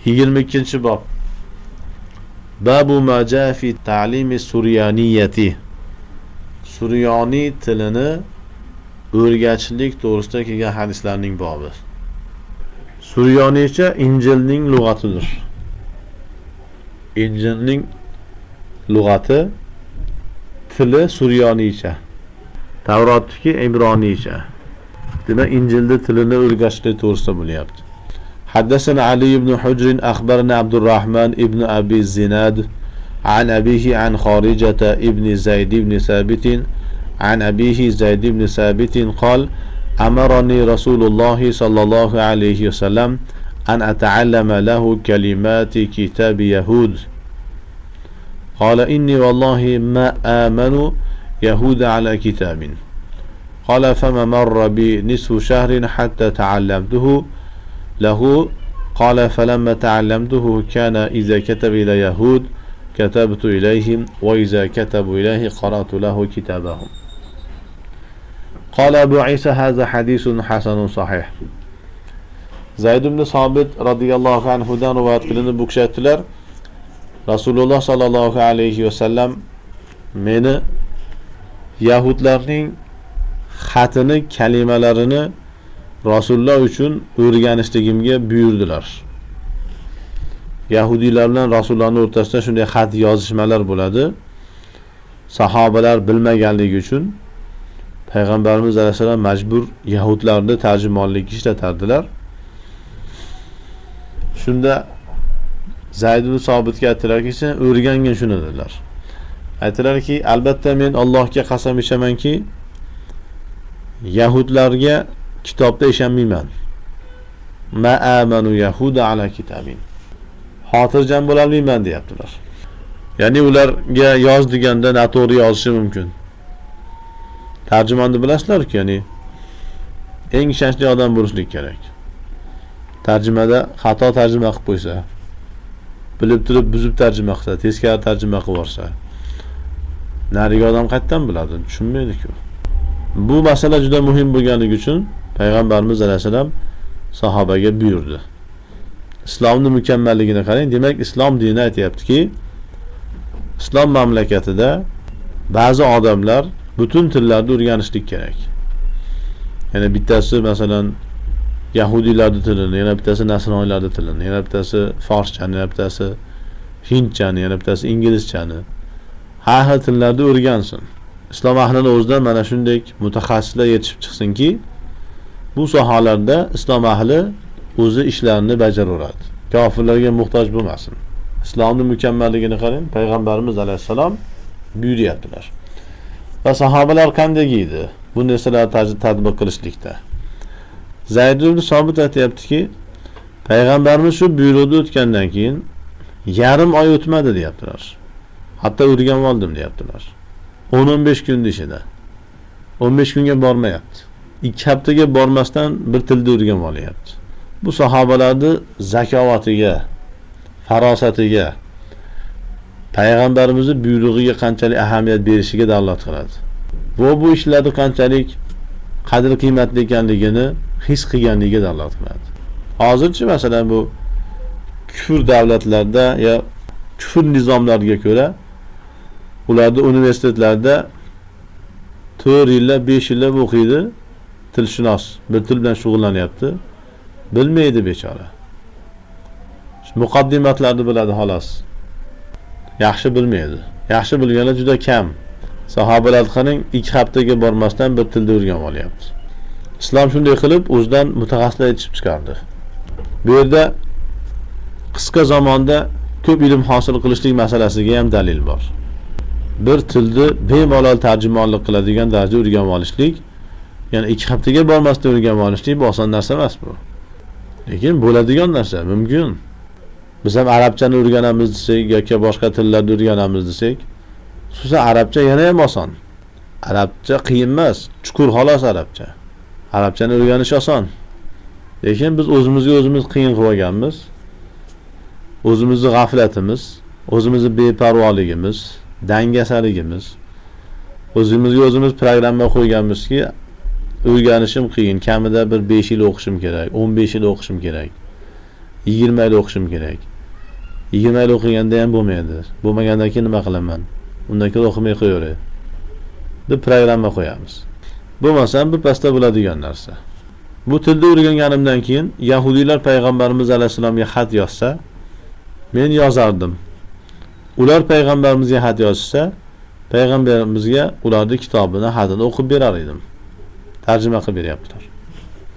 22 bob. Babu ma jaa fi ta'limi suryaniyati. Suryoniy tilini o'rgatishlik to'g'risida kelgan hadislarning bobi. Suryoniycha Injilning lug'atidir. Injilning lug'ati tili Suryoniycha. Tavrotniki Ibroniycha. Demak, Injilda tilini o'rgatishlik to'g'risida bo'lyapti. حدثنا علي بن حجر أخبرنا عبد الرحمن ابن أبي الزناد عن أبيه عن خارجة ابن زيد بن ثابت عن أبيه زيد بن ثابت قال أمرني رسول الله صلى الله عليه وسلم أن أتعلم له كلمات كتاب يهود قال إني والله ما آمن يهود على كتاب قال فما مر بي نصف شهر حتى تعلمته له قال فلما تعلمته كان إذا كتب إلى يهود كتبت إليهم وإذا كتبوا إليه قرأت له كتابهم قال أبو عيسى هذا حديث حسن صحيح. Zayd ibn Sobit radhiyallohu anhudan rivoyat qilinib bu kishi aytdilar, Rasululloh sallallohu alayhi vasallam meni yahudlarning xatini, kalimalarini Rasululloh uchun o'rganishligimga buyurdilar. Yahudiylar bilan Rasulullohning o'rtasida shunday xat yozishmalar bo'ladi. Sahobalar bilmaganligi uchun Payg'ambarimiz alayhisalom majbur yahudlarni tarjimonlikka ishlatardilar. Shunda Zayd ibn Sobitga aytdilarki, sen o'rgangin shuni dedilar. Aytdilarki, albatta men Allohga qasam ichamanki, yahudlarga kitobda ishonmayman. Ma amanu yahuda ala kitabin. Xotirjam bo'la olmayman deyaptilar. Ya'ni ularga yoz deganda noto'g'ri yozishi mumkin. Tarjimonni bilasizlar-ku, ya'ni eng ishonchli odam bo'lishlik kerak. Tarjimada xato tarjima qilib qo'ysa, bilib turib buzib tarjima qilsa, teskari tarjima qilib yorsa, nariga odam qayerdan biladi? Tushunmaydi-ku. Bu masala juda muhim bo'lganligi uchun Payg'ambarimiz alayhisalom sahobaga buyurdi. Islomning mukammalligini qarang. Demak, islom dini aytayaptiki, islom mamlakatida ba'zi odamlar butun tillarni o'rganishlik kerak. Ya'ni bittasi masalan yahudiylarning tilini, yana bittasi nasroniylarning tilini, yana bittasi forschani, yana bittasi hindchani, yana bittasi inglizchani. Har xil tillarni o'rgansin. Islom ahlining o'zidan mana shunday mutaxassislar yetishib chiqsinki, bu sohalarda islom ahli o'zi ishlarini bajaraveradi. Kofirlarga muhtoj bo'lmasin. Islomning mukammalligini qarang, Payg'ambarimiz alayhisalom buyuryaptilar. Va sahobalar qanday edi bu narsalarni tadbiq qilishlikda? Zayd ibn Sobit aytayaptiki, Payg'ambarimiz shu buyruqni o'tgandan keyin yarim oy o'tmadi deyaptilar. Hatto o'rganib oldim deyaptilar. 10-15 kun ishida. 15 kunga bormayapti. 2 haftaga bormasdan bir tilni o'rganib olyapti. Bu sahobalarning zakovatiga, farosatiga, Payg'ambarimizning buyrug'iga qanchalik ahamiyat berishiga dalolat qiladi. Bu ishlarning qanchalik qadr qiymatli ekanligini his qilganligiga dalolat qiladi. Hozirchi masalan bu kufr davlatlarda ya kufr nizomlariga ko'ra ularda universitetlarda 4 yillab, 5 yillab o'qiydi, tilshunos, bir til bilan shug'ullanyapti. Bilmaydi bechora. Muqaddimatlarni biladi xolos. Yaxshi bilmaydi. Yaxshi bilganlar juda kam. Sahobalar qarang 2 haftaga bormasdan bir tilni o'rganib olyapti. Islom shunday qilib o'zidan mutaxassislar yetishib chiqardi. Bu yerda qisqa zamonda ko'p ilm hosil qilishlik masalasiga ham dalil bor. Bir tilni bemalol tarjimonlik qiladigan darajada o'rganib olishlik, ya'ni 2 haftaga bormasdan o'rganib olishlik bu oson narsa emas bu. Lekin bo'ladigan narsa, mumkin. Biz ham arabchani o'rganamiz desak yoki boshqa tillarni o'rganamiz desak, xususan arabcha yana ham oson. Arabcha qiyin emas, chuqur xolos arabcha. Arabchani o'rganish oson. Lekin biz o'zimizga o'zimiz qiyin qilib olganmiz. O'zimizning g'aflatimiz, o'zimizning beparvoligimiz, dangasaligimiz, o'zimizga o'zimiz programma qo'yganmizki, o'rganishim qiyin, kamida bir 5 yil o'qishim kerak, 15 yil o'qishim kerak. 20 yil o'qishim kerak. 20 yil o'qiganda ham bo'lmaydi. Bo'lmagandan keyin nima qilaman? Undan keyin o'qimay qo'yaveray deb programma qo'yamiz. Bo'lmasa bir pasda bo'ladigan narsa. Bu tilni o'rganganimdan keyin Yahudiylar payg'ambarimiz alayhisalomga xat yozsa, men yozardim. Ular payg'ambarimizga xat yozsa, payg'ambarimizga ularning kitobini, xatini o'qib berar edim. Tarjima qilib beryaptilar.